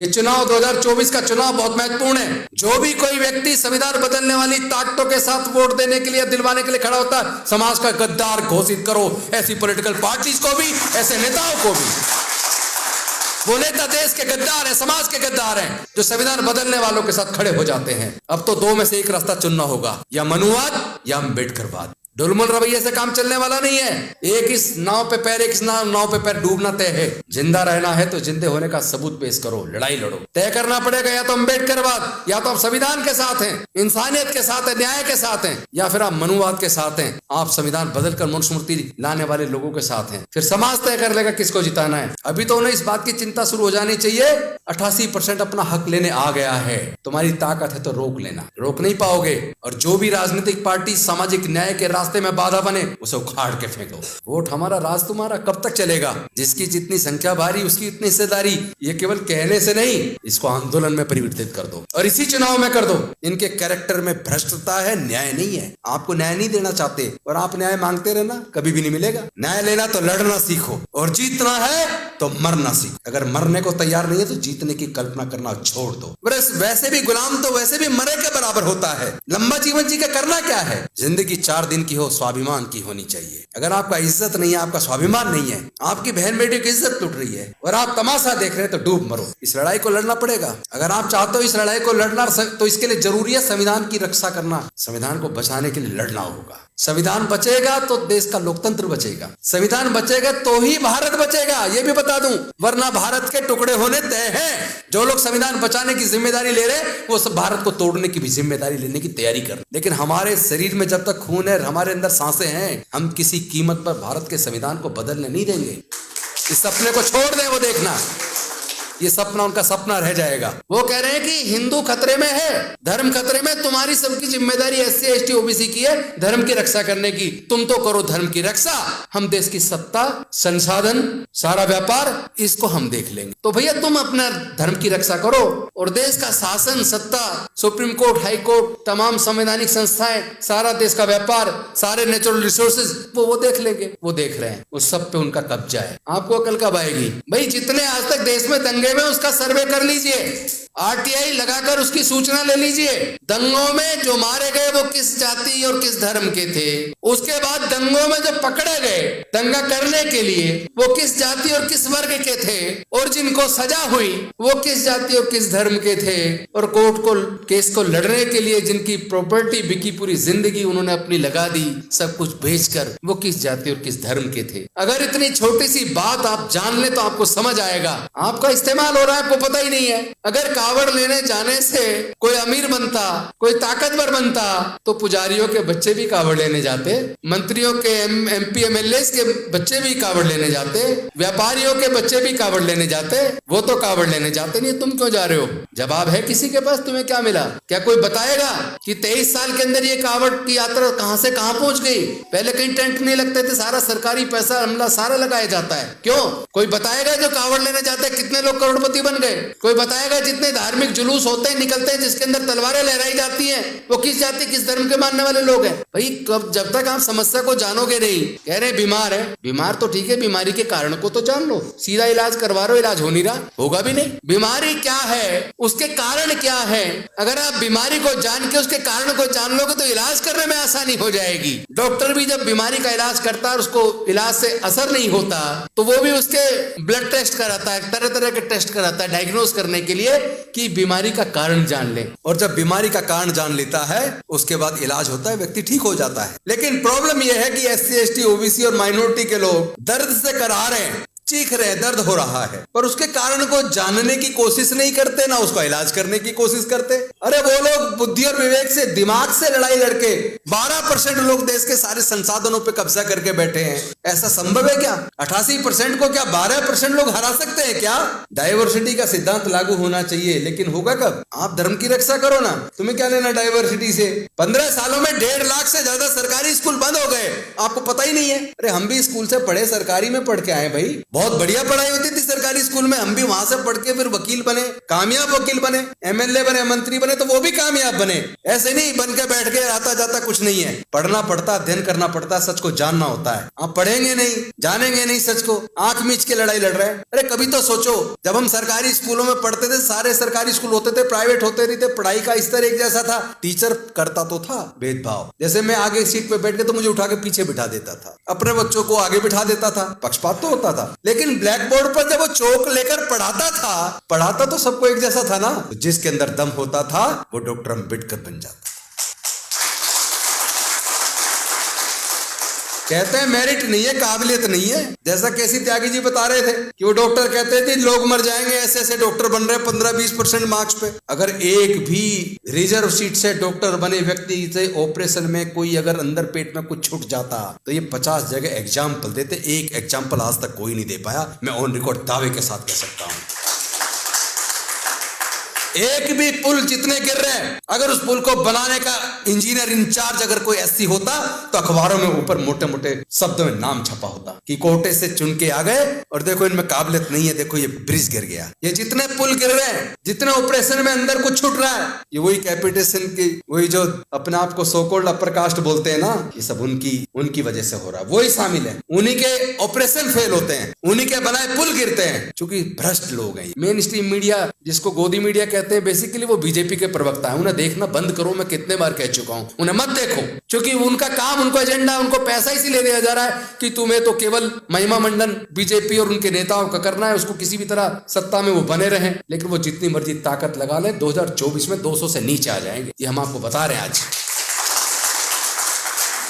ये चुनाव 2024 का चुनाव बहुत महत्वपूर्ण है। जो भी कोई व्यक्ति संविधान बदलने वाली ताकतों के साथ वोट देने के लिए, दिलवाने के लिए खड़ा होता है, समाज का गद्दार घोषित करो। ऐसी पॉलिटिकल पार्टीज को भी, ऐसे नेताओं को भी। वो नेता देश के गद्दार हैं, समाज के गद्दार हैं, जो संविधान बदलने वालों के साथ खड़े हो जाते हैं। अब तो दो में से एक रास्ता चुनना होगा, या मनुवाद या अम्बेडकरवाद। डुलमुल रवैये से काम चलने वाला नहीं है। एक इस नाव पे पैर, एक इस नाव पे पैर डूबना तय है। जिंदा रहना है तो जिंदे होने का सबूत पेश करो, लड़ाई लड़ो। तय करना पड़ेगा, या तो अम्बेडकरवाद, या तो आप संविधान के साथ हैं, इंसानियत के साथ हैं, न्याय के साथ हैं, या फिर आप मनुवाद के साथ हैं। आप संविधान बदलकर मनुस्मृति लाने वाले लोगों के साथ हैं। फिर समाज तय कर लेगा किसको जिताना है। अभी तो उन्हें इस बात की चिंता शुरू हो जानी चाहिए, 88% अपना हक लेने आ गया है। तुम्हारी ताकत है तो रोक लेना, रोक नहीं पाओगे। और जो भी राजनीतिक पार्टी सामाजिक न्याय के रास्ते में बाधा बने, उसे उखाड़ के फेंको। वोट हमारा, राज तुम्हारा कब तक चलेगा? जिसकी जितनी संख्या भारी उसकी इतनी हिस्सेदारी। ये केवल कहने से नहीं, इसको आंदोलन में परिवर्तित कर दो और इसी चुनाव में कर दो। इनके कैरेक्टर में भ्रष्टता है, न्याय नहीं है। आपको न्याय नहीं देना चाहते और आप न्याय मांगते रहना, कभी भी नहीं मिलेगा। न्याय लेना तो लड़ना सीखो, और जीतना है तो मरना सीखो। अगर मरने को तैयार नहीं है तो जीतने की कल्पना करना छोड़ दो। वैसे भी गुलाम तो वैसे भी मरे के बराबर होता है। लंबा जीवन जी का करना क्या है? जिंदगी 4 दिन की हो, स्वाभिमान की होनी चाहिए। अगर आपका इज्जत नहीं है, आपका स्वाभिमान नहीं है, आपकी बहन बेटी की इज्जत टूट रही है और आप तमाशा देख रहे हैं, तो डूब मरो। इस लड़ाई को लड़ना पड़ेगा। अगर आप चाहते हो इस लड़ाई को लड़ना, तो इसके लिए जरूरी है संविधान की रक्षा करना। संविधान को बचाने के लिए लड़ना होगा। संविधान बचेगा तो देश का लोकतंत्र बचेगा। संविधान बचेगा तो ही भारत बचेगा, ये भी बता दूं, वरना भारत के टुकड़े होने तय हैं। जो लोग संविधान बचाने की जिम्मेदारी ले रहे हैं, वो सब भारत को तोड़ने की भी जिम्मेदारी लेने की तैयारी कर। लेकिन हमारे शरीर में जब तक खून है, हमारे अंदर सांसें हैं, हम किसी कीमत पर भारत के संविधान को बदलने नहीं देंगे। इस सपने को छोड़ दें, वो देखना ये सपना उनका सपना रह जाएगा। वो कह रहे हैं कि हिंदू खतरे में है, धर्म खतरे में, तुम्हारी सबकी जिम्मेदारी SC ST OBC की है धर्म की रक्षा करने की। तुम तो करो धर्म की रक्षा, हम देश की सत्ता, संसाधन, सारा व्यापार, इसको हम देख लेंगे। तो भैया तुम अपना धर्म की रक्षा करो और देश का शासन, सत्ता, सुप्रीम कोर्ट, हाई कोर्ट, तमाम संवैधानिक संस्थाएं, सारा देश का व्यापार, सारे नेचुरल रिसोर्सेज, वो देख लेंगे। वो देख रहे हैं, उस सब पे उनका कब्जा है। आपको अकल कब आएगी? भाई जितने आज तक देश में दंगे में, उसका सर्वे कर लीजिए, RTI लगाकर उसकी सूचना ले लीजिए। दंगों में जो मारे गए वो किस जाति और किस धर्म के थे। उसके बाद दंगों में जो पकड़े गए दंगा करने के लिए, वो किस जाति और किस वर्ग के थे, और जिनको सजा हुई वो किस जाति और किस धर्म के थे, और कोर्ट को केस को लड़ने के लिए जिनकी प्रॉपर्टी बिकी, पूरी जिंदगी उन्होंने अपनी लगा दी सब कुछ बेचकर, वो किस जाति और किस धर्म के थे। अगर इतनी छोटी सी बात आप जान ले तो आपको समझ आएगा। आपका इस्तेमाल हो रहा है, आपको पता ही नहीं है। अगर कावड़ लेने जाने से कोई अमीर बनता, कोई ताकतवर बनता, तो पुजारियों के बच्चे भी कावड़ लेने जाते, मंत्रियों के MP MLAs के बच्चे भी कावड़ लेने जाते, व्यापारियों के बच्चे भी कावड़ लेने जाते। वो तो कावड़ लेने जाते नहीं, तुम क्यों जा रहे हो? जवाब है किसी के पास? तुम्हें क्या मिला? क्या कोई बताएगा कि 23 साल के अंदर ये कावड़ की यात्रा कहां से कहां पहुंच गई? पहले कहीं टेंट नहीं लगते थे, सारा सरकारी पैसा हमला सारा लगाया जाता है। क्यों? कोई बताएगा जो कावड़ लेने जाते हैं कितने लोग करोड़पति बन गए? कोई बताएगा जितने धार्मिक जुलूस होते हैं, निकलते हैं, जिसके अंदर तलवारें लहराई जाती हैं, वो किस जाति किस धर्म के मानने वाले लोग हैं? भाई जब तक आप समस्या को जानोगे नहीं, कह रहे बीमार है, बीमार तो ठीक है, बीमारी के कारण को तो जान लो, सीधा इलाज करवा रहे हो, इलाज हो नहीं रहा, होगा भी नहीं। बीमारी क्या है, उसके कारण क्या है, अगर आप बीमारी को जान के उसके कारण को जान लोगे तो इलाज करने में आसानी हो जाएगी। डॉक्टर भी जब बीमारी का इलाज करता है, उसको इलाज से असर नहीं होता, तो वो भी उसके ब्लड टेस्ट कराता है, तरह तरह के टेस्ट कराता है डायग्नोज करने के लिए कि बीमारी का कारण जान ले। और जब बीमारी का कारण जान लेता है, उसके बाद इलाज होता है, व्यक्ति ठीक हो जाता है। लेकिन प्रॉब्लम यह है कि SC ST OBC और माइनॉरिटी के लोग दर्द से करा रहे हैं, चीख रहे, दर्द हो रहा है, पर उसके कारण को जानने की कोशिश नहीं करते, ना उसका इलाज करने की कोशिश करते। अरे वो लोग बुद्धि और विवेक से, दिमाग से लड़ाई लड़के 12% लोग देश के सारे संसाधनों पे कब्जा करके बैठे हैं। ऐसा संभव है क्या? 88% को क्या 12% लोग हरा सकते हैं क्या? डाइवर्सिटी का सिद्धांत लागू होना चाहिए, लेकिन होगा कब? आप धर्म की रक्षा करो ना, तुम्हें क्या लेना डाइवर्सिटी से? 15 सालों में 1.5 लाख से ज्यादा सरकारी स्कूल बंद हो गए, आपको पता ही नहीं है। अरे हम भी स्कूल से पढ़े, सरकारी में पढ़ के आए भाई, बहुत बढ़िया पढ़ाई होती थी सरकारी स्कूल में, हम भी वहां से पढ़ के फिर वकील बने, कामयाब वकील बने, MLA बने, मंत्री बने तो वो भी कामयाब बने। ऐसे नहीं बन के बैठ के आता जाता कुछ नहीं है। पढ़ना पड़ता, अध्ययन करना पड़ता, सच को जानना होता है। आप पढ़ेंगे नहीं, जानेंगे नहीं सच को, आंख मीच के लड़ाई लड़ रहे हैं। अरे कभी तो सोचो, जब हम सरकारी स्कूलों में पढ़ते थे, सारे सरकारी स्कूल होते थे, प्राइवेट होते नहीं थे, पढ़ाई का स्तर एक जैसा था। टीचर करता तो था भेदभाव। जैसे मैं आगे सीट पे बैठ के तो मुझे उठा के पीछे बिठा देता था, अपने बच्चों को आगे बिठा देता था, पक्षपात तो होता था। लेकिन ब्लैक बोर्ड पर जब वो चौक लेकर पढ़ाता तो सबको एक जैसा था ना। जिसके अंदर दम होता था वो डॉक्टर अंबेडकर बन जाता। कहते हैं मेरिट नहीं है, काबिलियत नहीं है। जैसा केसी त्यागी जी बता रहे थे कि वो डॉक्टर कहते थे लोग मर जाएंगे, ऐसे ऐसे डॉक्टर बन रहे हैं 15-20% मार्क्स पे। अगर एक भी रिजर्व सीट से डॉक्टर बने व्यक्ति से ऑपरेशन में कोई अगर अंदर पेट में कुछ छूट जाता तो ये 50 जगह एग्जाम्पल देते, एक एग्जाम्पल आज तक कोई नहीं दे पाया। मैं ऑन रिकॉर्ड दावे के साथ कह सकता हूं। एक भी पुल जितने गिर रहे हैं, अगर उस पुल को बनाने का इंजीनियर इंचार्ज अगर कोई ऐसी होता तो अखबारों में ऊपर मोटे मोटे शब्दों में नाम छपा होता कि कोटे से चुन के आ गए और देखो इनमें काबिलियत नहीं है, देखो ये ब्रिज गिर गया। ये जितने पुल गिर रहे हैं, जितने ऑपरेशन में अंदर कुछ छूट रहा है, ये वही कैपिटेशन की, वही जो अपने आप को सोकोल्ड अपर कास्ट बोलते हैं ना, ये सब उनकी वजह से हो रहा है। वही शामिल है, उन्हीं के ऑपरेशन फेल होते हैं, उन्हीं के बनाए पुल गिरते हैं, क्योंकि भ्रष्ट लोग हैं। मेन स्ट्रीम मीडिया जिसको गोदी मीडिया कहते हैं, बेसिकली वो बीजेपी के प्रवक्ता है। उन्हें देखना बंद करो, मैं कितने बार कह चुका हूं, उन्हें मत देखो, क्योंकि उनका काम, उनको एजेंडा, उनको पैसा इसीलिए दिया जा रहा है कि तुम्हें तो केवल महिमा मंडन बीजेपी और उनके नेताओं का करना है, उसको किसी भी तरह सत्ता में वो बने रहे। लेकिन वो जितनी मर्जी ताकत लगा ले, 2024 में 200 से नीचे आ जाएंगे, ये हम आपको बता रहे हैं आज।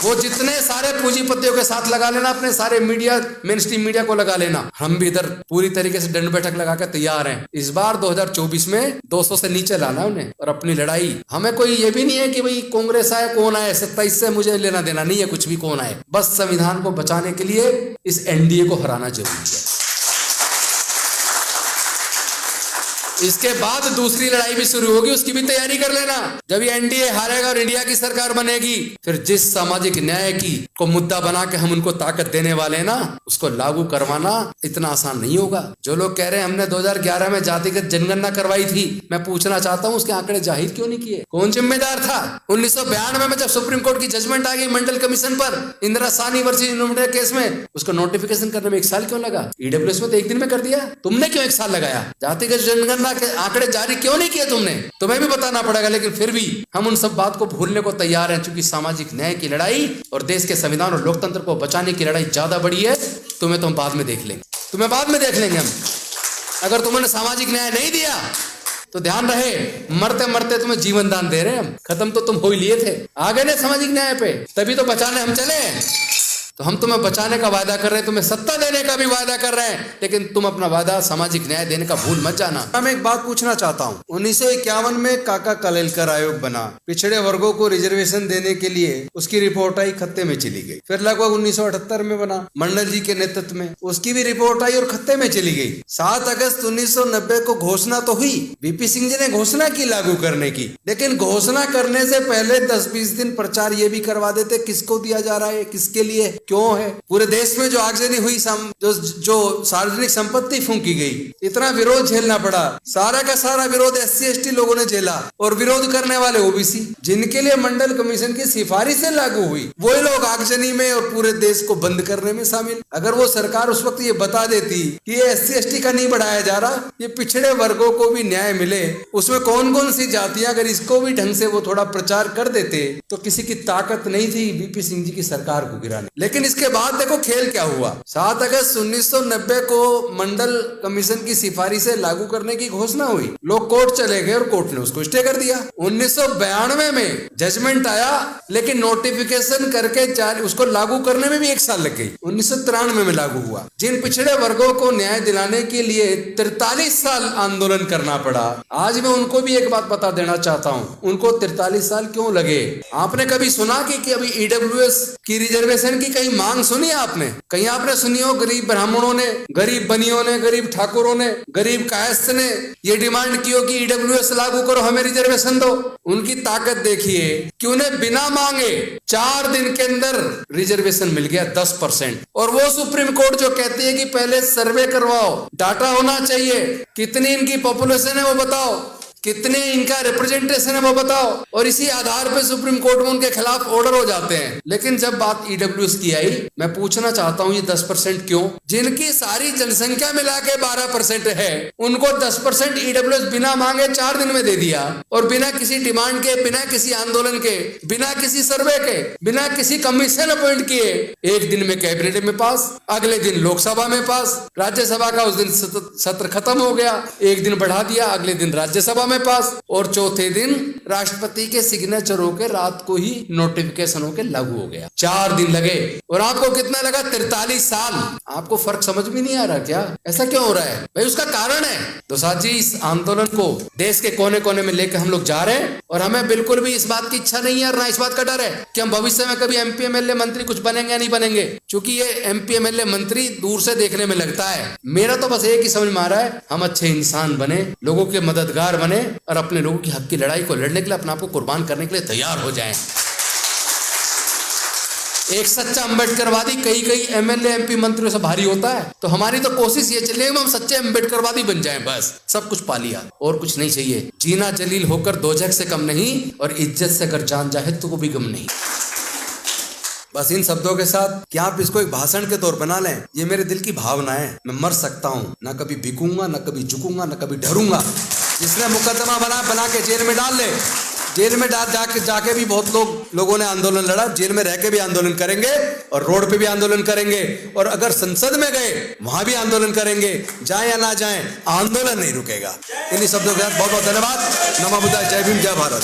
वो जितने सारे पूंजीपतियों के साथ लगा लेना, अपने सारे मीडिया, मेन स्ट्रीम मीडिया को लगा लेना, हम भी इधर पूरी तरीके से दंड बैठक लगा कर तैयार हैं। इस बार 2024 में 200 से नीचे लाना उन्हें, और अपनी लड़ाई, हमें कोई ये भी नहीं है कि भाई कांग्रेस आए कौन आए, 27 से मुझे लेना देना नहीं है, कुछ भी कौन आए, बस संविधान को बचाने के लिए इस एनडीए को हराना जरूरी है। इसके बाद दूसरी लड़ाई भी शुरू होगी, उसकी भी तैयारी कर लेना। जब ये एनडीए हारेगा और इंडिया की सरकार बनेगी, फिर जिस सामाजिक न्याय की को मुद्दा बना के हम उनको ताकत देने वाले हैं ना, उसको लागू करवाना इतना आसान नहीं होगा। जो लोग कह रहे हैं हमने 2011 में जातिगत जनगणना करवाई थी, मैं पूछना चाहता हूं उसके आंकड़े जाहिर क्यों नहीं किए? कौन जिम्मेदार था? 1992 में जब सुप्रीम कोर्ट की जजमेंट आ गई मंडल कमीशन पर Indira Sahni versus university case में, उसको नोटिफिकेशन करने में 1 साल क्यों लगा? ईडब्ल्यूएस में तो 1 दिन में कर दिया, तुमने क्यों 1 साल लगाया? जातिगत जनगणना के आंकड़े जारी क्यों नहीं किए तुमने? तुम्हें भी बताना पड़ेगा। लेकिन फिर भी हम उन सब बात को भूलने को तैयार हैं, क्योंकि सामाजिक न्याय की लड़ाई और देश के संविधान और लोकतंत्र को बचाने की लड़ाई ज्यादा बड़ी है। तुम्हें तो हम बाद में देख लेंगे, तुम्हें बाद में देख लेंगे हम। अगर तुमने सामाजिक न्याय नहीं दिया तो ध्यान रहे, मरते मरते तुम्हें जीवन दान दे रहे हैं हम। खत्म तो तुम हो ही लिए थे, आ गए ना सामाजिक न्याय पे, तभी तो बचाने हम चले। तो हम तुम्हें बचाने का वादा कर रहे हैं, तुम्हें सत्ता देने का भी वादा कर रहे हैं, लेकिन तुम अपना वादा सामाजिक न्याय देने का भूल मत जाना। मैं एक बात पूछना चाहता हूँ, 1951 में काका कालेलकर आयोग बना, पिछड़े वर्गों को रिजर्वेशन देने के लिए उसकी रिपोर्ट आई, खत्ते में चली गई। फिर लगभग 1978 में बना, मंडल जी के नेतृत्व में, उसकी भी रिपोर्ट आई और खत्ते में चली गई। 7 अगस्त 1990 को घोषणा तो हुई, वीपी सिंह जी ने घोषणा की लागू करने की, लेकिन घोषणा करने से पहले 10-20 दिन प्रचार ये भी करवा देते किसको दिया जा रहा है, किसके लिए, क्यों है। पूरे देश में जो आगजनी हुई, जो सार्वजनिक संपत्ति फूंकी गई, इतना विरोध झेलना पड़ा। सारा का सारा विरोध SC ST लोगों ने झेला, और विरोध करने वाले OBC, जिनके लिए मंडल कमीशन की सिफारिश से लागू हुई, वही लोग आगजनी में और पूरे देश को बंद करने में शामिल। अगर वो सरकार उस वक्त ये बता देती कि ये SC ST का नहीं बढ़ाया जा रहा, ये पिछड़े वर्गों को भी न्याय मिले, उसमें कौन कौन सी जातियां, अगर इसको भी ढंग से वो थोड़ा प्रचार कर देते, तो किसी की ताकत नहीं थी वीपी सिंह जी की सरकार को गिराने। लेकिन इसके बाद देखो खेल क्या हुआ। 7 अगस्त 1990 को मंडल कमीशन की सिफारिश से लागू करने की घोषणा हुई, लोग कोर्ट चले गए और कोर्ट ने उसको स्टे कर दिया। 1992 में जजमेंट आया, लेकिन नोटिफिकेशन करके उसको लागू करने में भी 1 साल लग गई। 1993 में लागू हुआ। जिन पिछड़े वर्गों को न्याय दिलाने के लिए 43 साल आंदोलन करना पड़ा, आज मैं उनको भी एक बात बता देना चाहता हूँ, उनको 43 साल क्यों लगे। आपने कभी सुना कि अभी EWS की रिजर्वेशन की कहीं मांग सुनी आपने? कहीं आपने सुनी हो गरीब ब्राह्मणों ने, गरीब बनियों ने, गरीब ठाकुरों ने, गरीब कायस्थ ने ये डिमांड की हो कि EWS लागू करो, हमें रिजर्वेशन दो? उनकी ताकत देखिए कि उन्हें बिना मांगे 4 दिन के अंदर रिजर्वेशन मिल गया 10%। और वो सुप्रीम कोर्ट जो कहती है कि पहले सर्वे करवाओ, डाटा होना चाहिए, कितनी इनकी पॉपुलेशन है वो बताओ, कितने इनका रिप्रेजेंटेशन है वो बताओ, और इसी आधार पे सुप्रीम कोर्ट में उनके खिलाफ ऑर्डर हो जाते हैं। लेकिन जब बात ईडब्ल्यूएस की आई, मैं पूछना चाहता हूं ये 10% क्यों? जिनकी सारी जनसंख्या मिला के 12% है, उनको 10% ईडब्ल्यूएस बिना मांगे 4 दिन में दे दिया, और बिना किसी डिमांड के, बिना किसी आंदोलन के, बिना किसी सर्वे के, बिना किसी कमीशन अपॉइंट किए एक दिन में कैबिनेट में पास, अगले दिन लोकसभा में पास, राज्यसभा का उस दिन सत्र खत्म हो गया, एक दिन बढ़ा दिया, अगले दिन राज्यसभा में पास, और चौथे दिन राष्ट्रपति के सिग्नेचर होकर रात को ही नोटिफिकेशन होकर लागू हो गया। 4 दिन लगे, और आपको कितना लगा? 43 साल। आपको फर्क समझ में नहीं आ रहा क्या? ऐसा क्यों हो रहा है भाई? उसका कारण है दोसाद जी, इस आंदोलन को देश के कोने कोने में लेकर हम लोग जा रहे हैं, और हमें बिल्कुल भी इस बात की इच्छा नहीं है और ना इस बात का डर है कि हम भविष्य में कभी एमपी एमएलए मंत्री कुछ बनेंगे या नहीं बनेंगे, क्योंकि ये एमपी एमएलए मंत्री दूर से देखने में लगता है। मेरा तो बस एक ही समझ में आ रहा है, हम अच्छे इंसान बने, लोगों के मददगार बने, और अपने लोगों की हक की लड़ाई को लड़ने के लिए अपने आप को कुर्बान करने के लिए तैयार हो जाएं। एक सच्चा अम्बेडकरवादी कई एमएलए एमपी मंत्रियों से भारी होता है, तो हमारी तो कोशिश ये चलेगी हम सच्चे अम्बेडकरवादी बन जाएं, बस सब कुछ पा लिया और कुछ नहीं चाहिए। जीना जलील होकर दोजख से कम नहीं, और इज्जत से अगर जान जाए तो वो भी गम नहीं। बस इन शब्दों के साथ कि आप इसको एक भाषण के तौर पर ना लें, ये मेरे दिल की भावना है। मैं मर सकता हूँ, ना कभी बिकूंगा, ना कभी झुकूंगा, ना कभी डरूंगा। जिसने मुकदमा बना के जेल में डाल ले, जेल में जाके भी बहुत लोगों ने आंदोलन लड़ा, जेल में रह के भी आंदोलन करेंगे, और रोड पे भी आंदोलन करेंगे, और अगर संसद में गए वहां भी आंदोलन करेंगे। जाए या ना जाए, आंदोलन नहीं रुकेगा। इन्हीं शब्दों के साथ बहुत बहुत धन्यवाद। नमो बुद्धाय, जय भीम, जय भारत।